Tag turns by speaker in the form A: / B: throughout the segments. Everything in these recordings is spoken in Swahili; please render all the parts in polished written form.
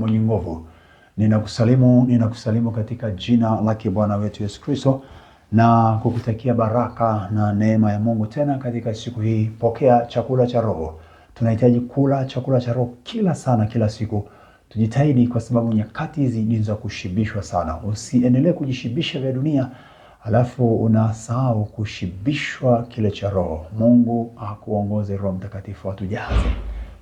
A: Mwenye nguvu, ninakusalimu katika jina lake Bwana wetu Yesu Kristo na kukutakia baraka na neema ya Mungu tena katika siku hii. Pokea chakula cha roho. Tunahitaji kula chakula cha roho kila siku. Tujitahidi kwa sababu nyakati hizi ni za kushibishwa sana. Usiendelee kujishibisha vya dunia alafu unasahau kushibishwa kile cha roho. Mungu akuongoze, Roho Mtakatifu atujaze.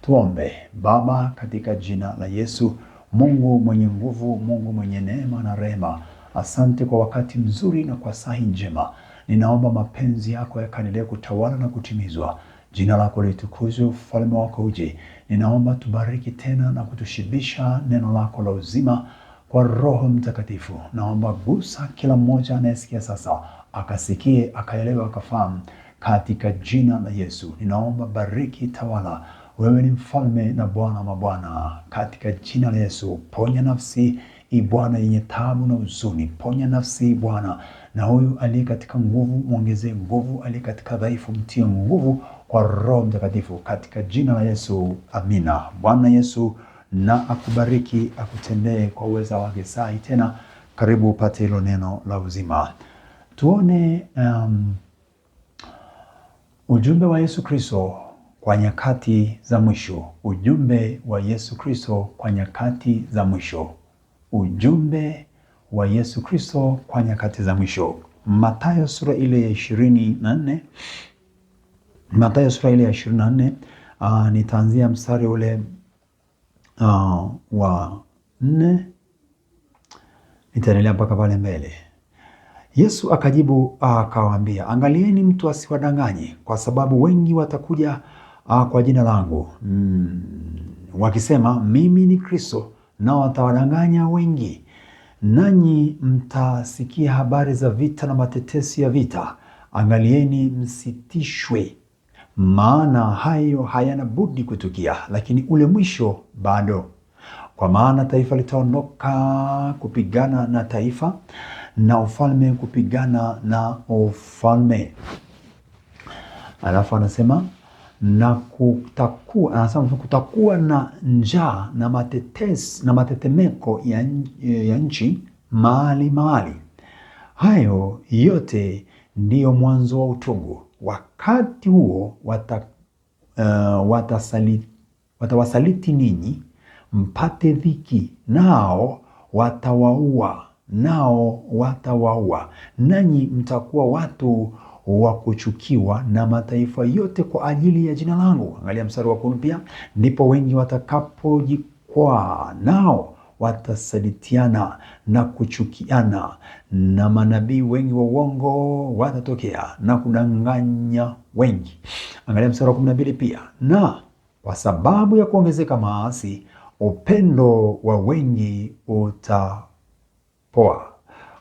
A: Tuombe. Baba, katika jina la Yesu, Mungu mwenye nguvu, Mungu mwenye neema na rehema, asante kwa wakati mzuri na kwa saa njema. Ninaomba mapenzi yako yakaendelee kutawala na kutimizwa. Jina lako litukuzwe, ufalme wako uje. Ninaomba tubariki tena na kutushibisha neno lako la uzima kwa Roho Mtakatifu. Naomba gusa kila mmoja anayesikia sasa, akasikie, akaelewa, akafahamu katika jina la Yesu. Ninaomba bariki, tawala. Wewe ni mfalme na Bwana mabwana, katika jina la Yesu. Ponya nafsi Bwana yenye taabu na huzuni. Ponya nafsi Bwana, na huyu aliye katika nguvu muongezee nguvu, aliye katika dhaifu mtie nguvu kwa Roho Mtakatifu, katika jina la Yesu. Amina. Bwana Yesu na akubariki, akutendee kwa uweza wake. Saa tena karibu upate hilo neno la uzima. Tuone ujumbe wa Yesu Kristo kwa nyakati za mwisho. Ujumbe wa Yesu Kristo kwa nyakati za mwisho. Ujumbe wa Yesu Kristo kwa nyakati za mwisho. Mathayo sura ile ya 24. Mathayo sura ile ya 24. Nitaanzia mstari ule wa 4. Nitaendelea mpaka pale mbele. Yesu akajibu akawaambia, angalieni mtu asiwadanganye, kwa sababu wengi watakuja kwa jina langu wakisema mimi ni Kristo, nao watawadanganya wengi. Nanyi mtasikia habari za vita na matetesi ya vita. Angalieni msitishwe, maana hayo hayana budi kutukia, lakini ule mwisho bado. Kwa maana taifa litaondoka kupigana na taifa, na ufalme kupigana na ufalme. Alafu anasema kutakuwa na njaa na matetesi na matetemeko ya nchi mahali mahali. Hayo yote ndiyo mwanzo wa utungu. Wakati huo watawasaliti ninyi mpate dhiki, nao watawaua. Nanyi mtakuwa watu wa kuchukiwa na mataifa yote kwa ajili ya jina langu. Angalia mstari wa 10 pia. Ndipo wengi watakapojikwaa, nao watasalitiana na kuchukiana, na manabii wengi wa uongo watatokea na kudanganya wengi. Angalia mstari wa 12 pia. Na kwa sababu ya kuongezeka maasi, upendo wa wengi utapoa.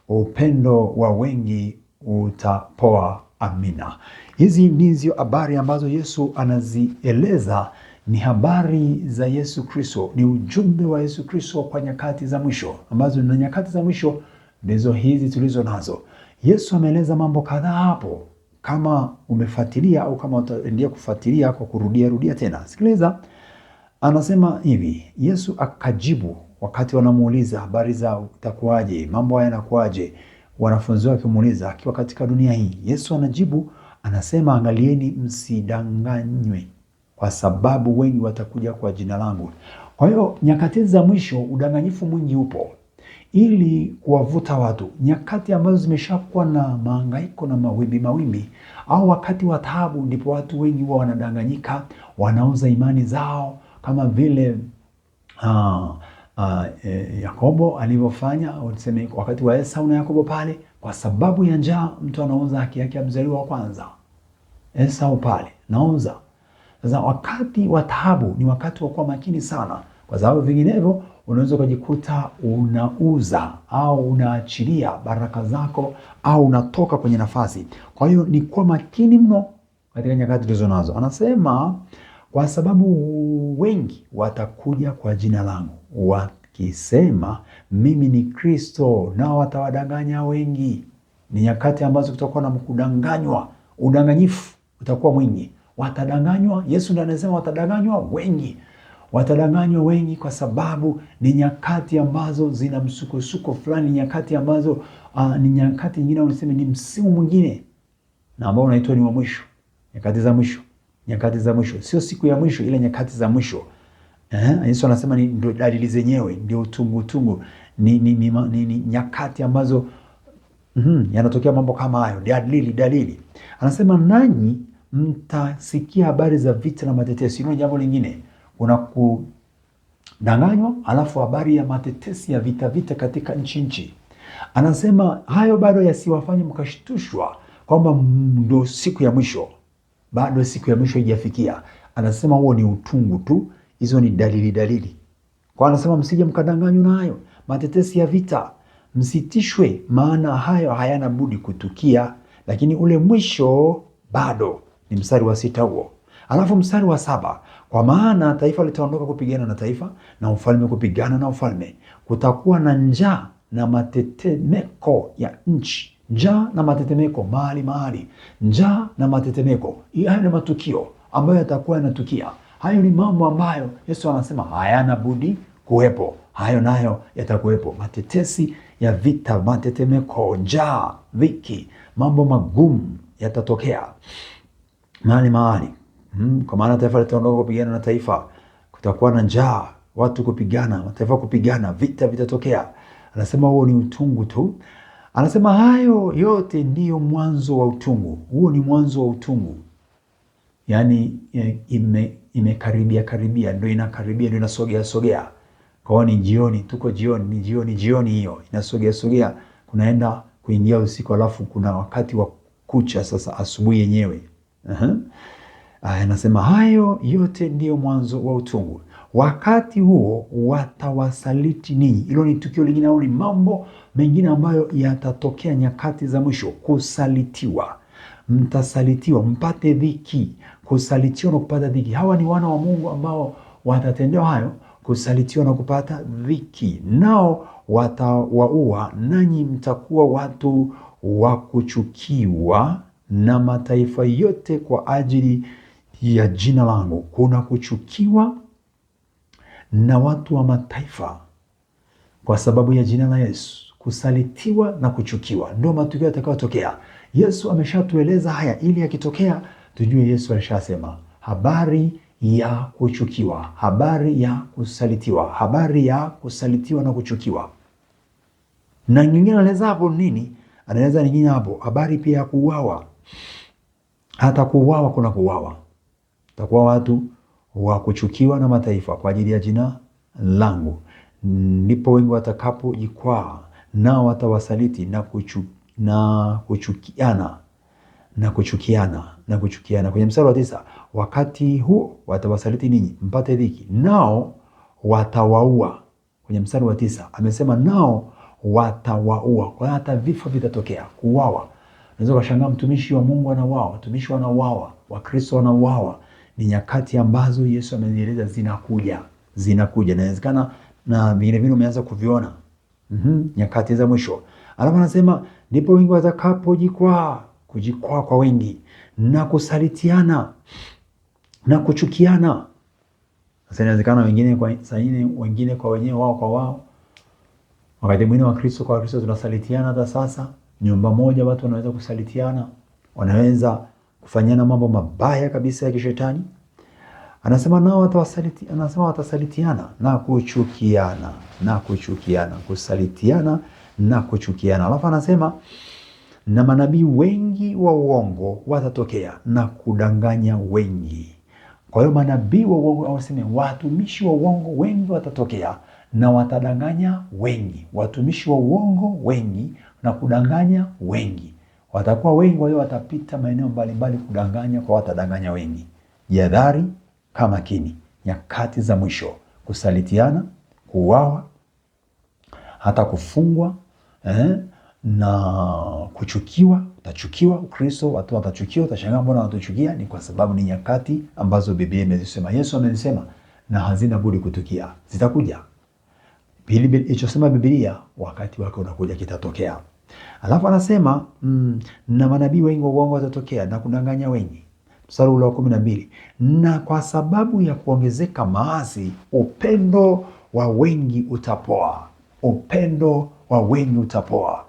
A: Upendo wa wengi utapoa. Amina. Hizi ndizo habari ambazo Yesu anazieleza. Ni habari za Yesu Kristo, ni ujumbe wa Yesu Kristo kwa nyakati za mwisho, ambazo na nyakati za mwisho ndizo hizi tulizo nazo. Yesu ameeleza mambo kadhaa hapo. Kama umefuatilia au kama utaendelea kufuatilia kwa kurudia tena, sikiliza. Anasema hivi, Yesu akajibu wakati wanamuuliza habari za utakuwaje, mambo haya yanakuaje, wanafunzi wake wakimuuliza akiwa katika dunia hii. Yesu anajibu, anasema angalieni msidanganywe, kwa sababu wengi watakuja kwa jina langu. Kwa hiyo nyakati za mwisho udanganyifu mwingi upo ili kuwavuta watu. Nyakati ambazo zimeshakuwa na mahangaiko na mawimbi au wakati wa taabu, ndipo watu wengi huwa wanadanganyika, wanauza imani zao, kama vile Yakobo alivyofanya. Useme wakati wa Esau na Yakobo pale, kwa sababu ya njaa mtu anauza haki yake ya mzaliwa wa kwanza. Esau pale nauza. Sasa wakati wa taabu ni wakati wa kuwa makini sana, kwa sababu vinginevyo unaweza kujikuta unauza au unaachilia baraka zako au unatoka kwenye nafasi. Kwa hiyo ni kuwa makini mno katika nyakati tulizo nazo. Anasema kwa sababu wengi watakuja kwa jina langu wakisema mimi ni Kristo, nao watawadanganya wengi. Ni nyakati ambazo kutakuwa na kudanganywa, udanganyifu utakuwa mwingi. Watadanganywa, Yesu ndiye anasema watadanganywa wengi. Watadanganywa wengi kwa sababu ni nyakati ambazo zina msukosuko fulani, nyakati ambazo ni nyakati nyingine unasema ni msimu mwingine na ambao unaitwa ni wa mwisho, nyakati za mwisho, nyakati za mwisho, sio siku ya mwisho, ile nyakati za mwisho. Yesu anasema ni ndio dalili zenyewe, ndio utungu, ni nyakati ambazo yanatokea mambo kama hayo, dalili. Anasema nanyi mtasikia habari za vita na matetesi. Hilo jambo lingine, kuna kudanganywa, alafu habari ya matetesi ya vita katika nchi. Anasema hayo bado yasiwafanye mkashtushwa kwamba ndio siku ya mwisho, bado siku ya mwisho haijafikia. Anasema huo ni utungu tu, hizo ni dalili. Kwa anasema msije mkadanganywa na hayo matetesi ya vita, msitishwe, maana hayo hayana budi kutukia, lakini ule mwisho bado. Ni mstari wa 6 huo. Alafu mstari wa 7, kwa maana taifa litaondoka kupigana na taifa na ufalme kupigana na ufalme. Kutakuwa na njaa na matetemeko ya nchi, njaa na matetemeko mahali, njaa na matetemeko. Hayo ni matukio ambayo yatakuwa yanatukia. Hayo ni mambo ambayo Yesu anasema hayana budi kuwepo. Hayo nayo yatakuwepo, matetesi ya vita, matetemeko, njaa, dhiki, mambo magumu yatatokea mahali. Kwa maana taifa litaondoka kupigana na taifa, kutakuwa na njaa, watu kupigana, mataifa kupigana, vita vitatokea. Anasema huo ni utungu tu. Anasema hayo yote ndiyo mwanzo wa utungu. Huo ni mwanzo wa utungu. Yaani imekaribia, ndio inakaribia, ndio inasogea. Kwa ni jioni, tuko jioni, ni jioni hiyo, inasogea, kunaenda kuingia usiku, alafu kuna wakati wa kucha sasa, asubuhi yenyewe. Anasema hayo yote ndiyo mwanzo wa utungu. Wakati huo watawasaliti ninyi. Hilo ni tukio lingine au ni mambo mengine ambayo yatatokea nyakati za mwisho. Kusalitiwa, mtasalitiwa mpate dhiki. Kusalitiwa na kupata dhiki. Hawa ni wana wa Mungu ambao watatendewa hayo, kusalitiwa na kupata dhiki. Nao watawaua, nanyi mtakuwa watu wa kuchukiwa na mataifa yote kwa ajili ya jina langu. Kuna kuchukiwa na watu wa mataifa kwa sababu ya jina la Yesu. Kusalitiwa na kuchukiwa ndio matukio yatakayotokea. Yesu ameshatueleza haya ili yakitokea tujue Yesu alishasema habari ya kuchukiwa, habari ya kusalitiwa, habari ya kusalitiwa na kuchukiwa. Na nyingine anaeleza hapo nini? Anaeleza nyingine hapo habari pia ya kuuawa. Hata kuuawa, kuna kuuawa. Takuwa watu wa kuchukiwa na mataifa kwa ajili ya jina langu. Ndipo wengi watakapojikwaa, nao watawasaliti na kuchukiana. Kwenye mstari wa 9, wakati huo watawasaliti ninyi mpate dhiki, nao watawaua. Kwenye mstari wa 9 amesema nao watawaua. Kwa hata vifo vitatokea, kuuawa. Unaweza kushangaa mtumishi wa Mungu anauawa, watumishi wanauawa, Wakristo wanauawa. Ni nyakati ambazo Yesu amezieleza zinakuja. Inawezekana na vingine umeanza kuviona. Nyakati za mwisho. Alafu anasema ndipo wengi watakapojikwaa, kujikwaa kwa wengi, na kusalitiana na kuchukiana. Sasa inawezekana wengine kwa wenyewe, wao kwa wao. Wakati mwingine Wakristo kwa Wakristo tunasalitiana. Hata sasa nyumba moja watu wanaweza kusalitiana, wanaweza kufanyana mambo mabaya kabisa ya kishetani. Anasema nao watasalitiana na kuchukiana, kusalitiana na kuchukiana. Alafu anasema na manabii wengi wa uongo watatokea na kudanganya wengi. Kwa hiyo manabii wa uongo, au sema watumishi wa uongo wengi watatokea na watadanganya wengi. Watumishi wa uongo wengi na kudanganya wengi. Watakuwa wengi, kwa hiyo watapita maeneo mbalimbali kudanganya, kwa watadanganya wengi. Jihadhari, kama makini. Nyakati za mwisho, kusalitiana, kuuawa, hata kufungwa, na kuchukiwa. Utachukiwa Ukristo, watu watachukiwa. Utashangaa mbona watuchukia? Ni kwa sababu ni nyakati ambazo Biblia imezisema, Yesu amezisema, na hazina budi kutukia. Zitakuja. Ilichosema Biblia, wakati wake unakuja, kitatokea. Alafu anasema na manabii wengi wa uongo watatokea na kudanganya wengi. mstari ule wa 12, na kwa sababu ya kuongezeka maasi upendo wa wengi utapoa. Upendo wa wengi utapoa.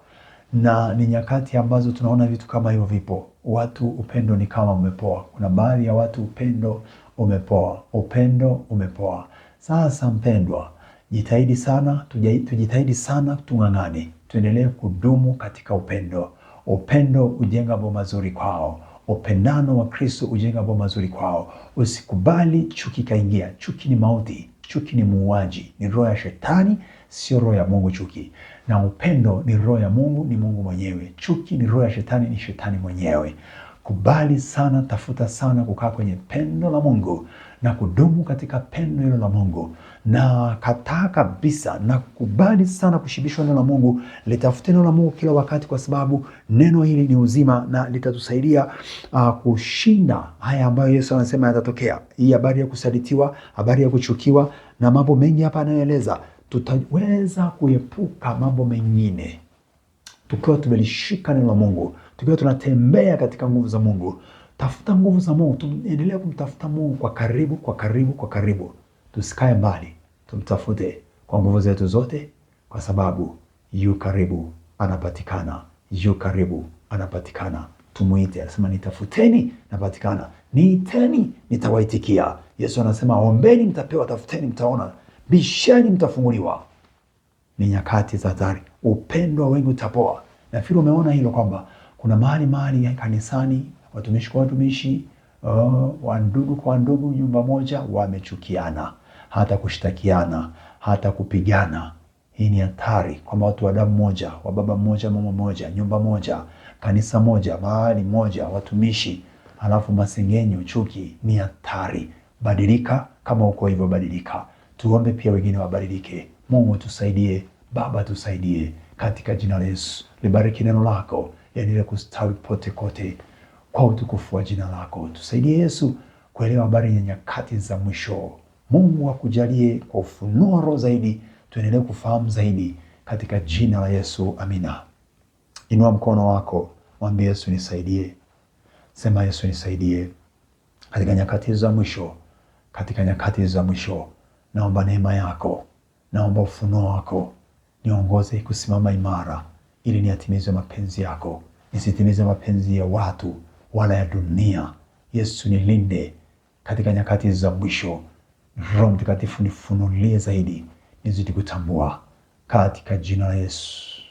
A: Na ni nyakati ambazo tunaona vitu kama hivyo vipo. Watu upendo ni kama umepoa. Kuna baadhi ya watu upendo umepoa. Upendo umepoa. Sasa mpendwa, jitahidi sana, tujitahidi sana, tung'ang'ane, tuendelee kudumu katika upendo. Upendo ujenga mambo mazuri kwao. Upendano wa Kristo ujenga mambo mazuri kwao. Usikubali chuki kaingia. Chuki ni mauti. Chuki ni muuaji. Ni roho ya shetani, sio roho ya Mungu chuki. Na upendo ni roho ya Mungu, ni Mungu mwenyewe. Chuki ni roho ya shetani, ni shetani mwenyewe. Kubali sana, tafuta sana kukaa kwenye pendo la Mungu na kudumu katika pendo hilo la Mungu, na kataa kabisa na kubali sana kushibishwa neno la Mungu. Litafute neno la Mungu kila wakati, kwa sababu neno hili ni uzima na litatusaidia kushinda haya ambayo Yesu anasema yatatokea. Hii habari ya kusalitiwa, habari ya kuchukiwa na mambo mengi hapa anayoeleza, tutaweza kuepuka mambo mengine tukiwa tumelishika neno la Mungu, tukiwa tunatembea katika nguvu za Mungu. Tafuta nguvu za Mungu, tuendelee kumtafuta Mungu kwa karibu, kwa karibu, kwa karibu. Tusikae mbali, tumtafute kwa nguvu zetu zote, kwa sababu yu karibu, anapatikana. Yu karibu, anapatikana. Tumuite, anasema nitafuteni, napatikana. Niiteni, nitawaitikia. Yesu anasema ombeni mtapewa, tafuteni mtaona, bisheni mtafunguliwa. Ni nyakati za hatari. Upendo wa wengi utapoa. Nafikiri umeona hilo, kwamba kuna mahali kanisani, watumishi kwa watumishi, wandugu kwa ndugu, nyumba moja, wamechukiana, hata kushtakiana, hata kupigana. Hii ni hatari, kwamba watu wa damu moja, wa baba mmoja, mama moja, nyumba moja, kanisa moja, mahali moja, watumishi, halafu masengenyo, chuki. Ni hatari. Badilika, kama uko hivyo badilika. Tuombe pia wengine wabadilike. Mungu tusaidie, Baba tusaidie, katika jina la Yesu. Libariki neno lako, yaendelee kustawi pote kote kwa utukufu wa jina lako. Tusaidie Yesu kuelewa habari ya nyakati za mwisho. Mungu akujalie kwa ufunuo roho zaidi, tuendelee kufahamu zaidi, katika jina la Yesu, amina. Inua mkono wako, mwambie Yesu nisaidie. Sema Yesu nisaidie katika nyakati za mwisho. Katika nyakati za mwisho, naomba neema yako, naomba ufunuo wako, niongoze kusimama imara, ili niatimize mapenzi yako, nisitimize mapenzi ya watu wala ya dunia. Yesu nilinde katika nyakati za mwisho. Roho Mtakatifu nifunulie zaidi, nizidi kutambua, katika jina la Yesu.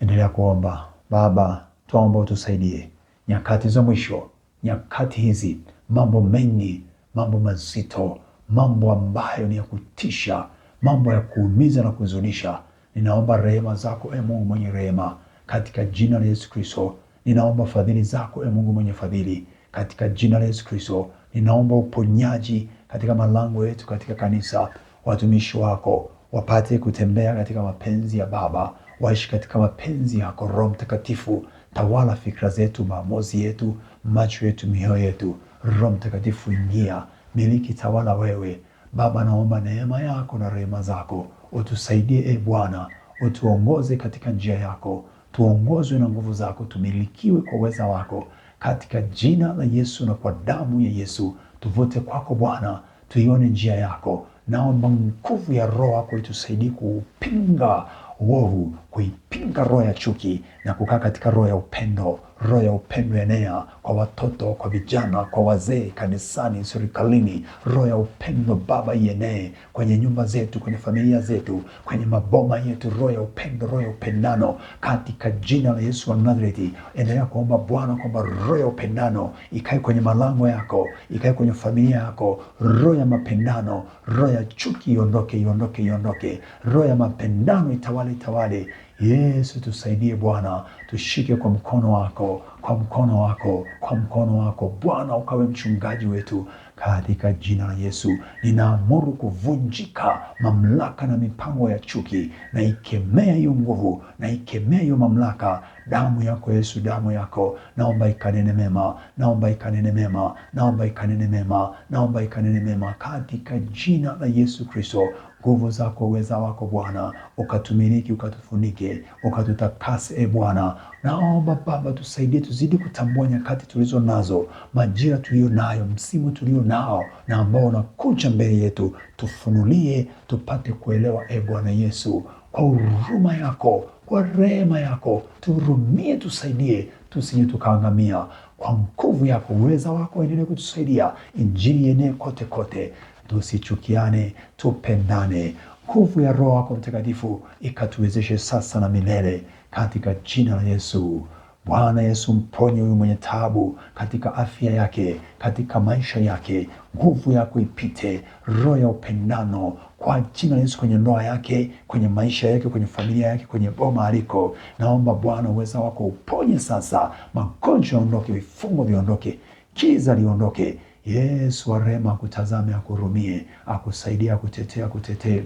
A: Endelea kuomba. Baba, tuomba utusaidie nyakati za mwisho. Nyakati hizi mambo mengi, mambo mazito, mambo ambayo ni ya kutisha, mambo ya kuumiza na kuhuzunisha. Ninaomba rehema zako, Mungu mwenye rehema, katika jina la Yesu Kristo. Ninaomba fadhili zako, Mungu mwenye fadhili, katika jina la Yesu Kristo. Ninaomba uponyaji katika malango yetu, katika kanisa. Watumishi wako wapate kutembea katika mapenzi ya Baba, waishi katika mapenzi yako. Roho Mtakatifu, tawala fikra zetu, maamuzi yetu, macho yetu, mioyo yetu. Roho Mtakatifu, ingia, miliki, tawala wewe. Baba, naomba neema yako na rehema zako, utusaidie Bwana, utuongoze katika njia yako, tuongozwe na nguvu zako, tumilikiwe kwa uweza wako, katika jina la Yesu na kwa damu ya Yesu. Tuvute kwako Bwana, tuione njia yako. Naomba nguvu ya Roho yako itusaidie kupinga uovu, kuipinga roho ya chuki na kukaa katika roho ya upendo. Roho ya upendo enea kwa watoto, kwa vijana, kwa wazee, kanisani, serikalini. Roho ya upendo Baba ienee kwenye nyumba zetu, kwenye familia zetu, kwenye maboma yetu. Roho ya upendo, roho ya upendano, katika jina la Yesu wa Nazareti. Endelea kuomba Bwana kwamba roho ya upendano ikae kwenye malango yako, ikae kwenye familia yako. Roho ya mapendano, roho ya chuki iondoke, iondoke, iondoke. Roho ya mapendano itawale, itawale. Yesu tusaidie Bwana, tushike kwa mkono wako, kwa mkono wako, kwa mkono wako Bwana, ukawe mchungaji wetu, katika jina la Yesu. Ninaamuru kuvunjika mamlaka na mipango ya chuki, na ikemea hiyo nguvu, na ikemea hiyo mamlaka. Damu yako Yesu, damu yako, naomba ikanene mema, naomba ikanene mema, naomba ikanene mema, naomba ikanene mema, katika jina la Yesu Kristo. nguvu zako, uweza wako Bwana, ukatumiliki, ukatufunike, ukatutakase Bwana. Naomba Baba tusaidie, tuzidi kutambua nyakati tulizo nazo, majira tulio nayo, msimu tulio nao na ambao unakuja mbele yetu. Tufunulie, tupate kuelewa Bwana Yesu, kwa huruma yako, kwa rehema yako, tuhurumie, tusaidie, tusije tukaangamia. Kwa nguvu yako, uweza wako, endelee kutusaidia. Injili ienee kote kote, tusichukiane, tupendane. Nguvu ya Roho wako Mtakatifu ikatuwezeshe sasa na milele, katika jina la Yesu. Bwana Yesu, mponye huyu mwenye taabu katika afya yake, katika maisha yake. Nguvu yako ipite, roho ya upendano kwa jina la Yesu, kwenye ndoa yake, kwenye maisha yake, kwenye familia yake, kwenye boma aliko. Naomba Bwana uweza wako uponye sasa, magonjwa yaondoke, vifungo viondoke, kiza liondoke. Yesu wa rehema akutazame, akuhurumie, akusaidie, akutetee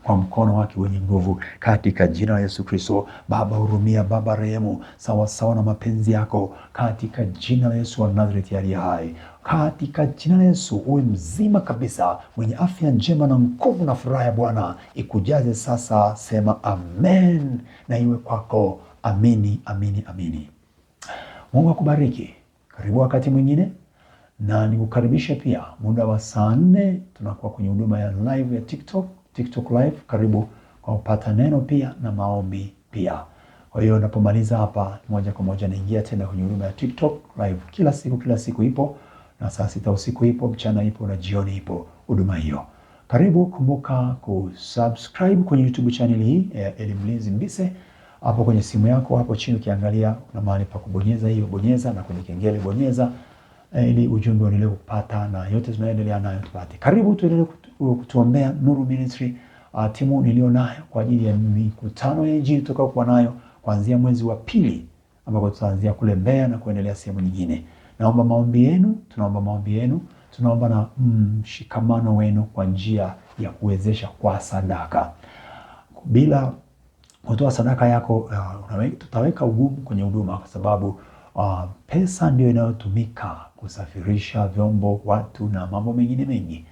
A: kwa mkono wake wenye nguvu, katika jina la Yesu Kristo. Baba hurumia, Baba rehemu, sawa sawa na mapenzi yako, katika jina la Yesu wa Nazareti aliye hai. Katika jina la Yesu uwe mzima kabisa, mwenye afya njema na nguvu na furaha ya Bwana ikujaze sasa. Sema amen na iwe kwako. Amini, amini, amini. Mungu akubariki. Karibu wakati mwingine, na nikukaribishe pia muda wa saa 4 tunakuwa kwenye huduma ya live ya TikTok live. Karibu kwa kupata neno pia na maombi pia. Kwa hiyo napomaliza hapa, moja kwa moja naingia tena kwenye huduma ya TikTok live. Kila siku ipo, na saa 6 usiku ipo, mchana ipo na jioni ipo huduma hiyo. Karibu, kumbuka kusubscribe kwenye YouTube channel hii ya Elimlinzi Mbise. Hapo kwenye simu yako hapo chini ukiangalia kuna mahali pa kubonyeza, hiyo bonyeza, na kwenye kengele bonyeza, ili ujumbe uendelee kupata na yote tunayoendelea nayo tupate. Karibu tuendelee kutuombea Nuru Ministry, timu nilio nayo kwa ajili ya mikutano ya Injili tutakayokuwa nayo kuanzia mwezi wa pili, ambapo tutaanzia kule Mbeya na kuendelea sehemu nyingine. Naomba maombi yenu, tunaomba maombi yenu, tunaomba na mshikamano wenu kwa njia ya kuwezesha kwa sadaka. Bila kutoa sadaka yako, tutaweka ugumu kwenye huduma, kwa sababu pesa ndio inayotumika kusafirisha vyombo, watu na mambo mengine mengi.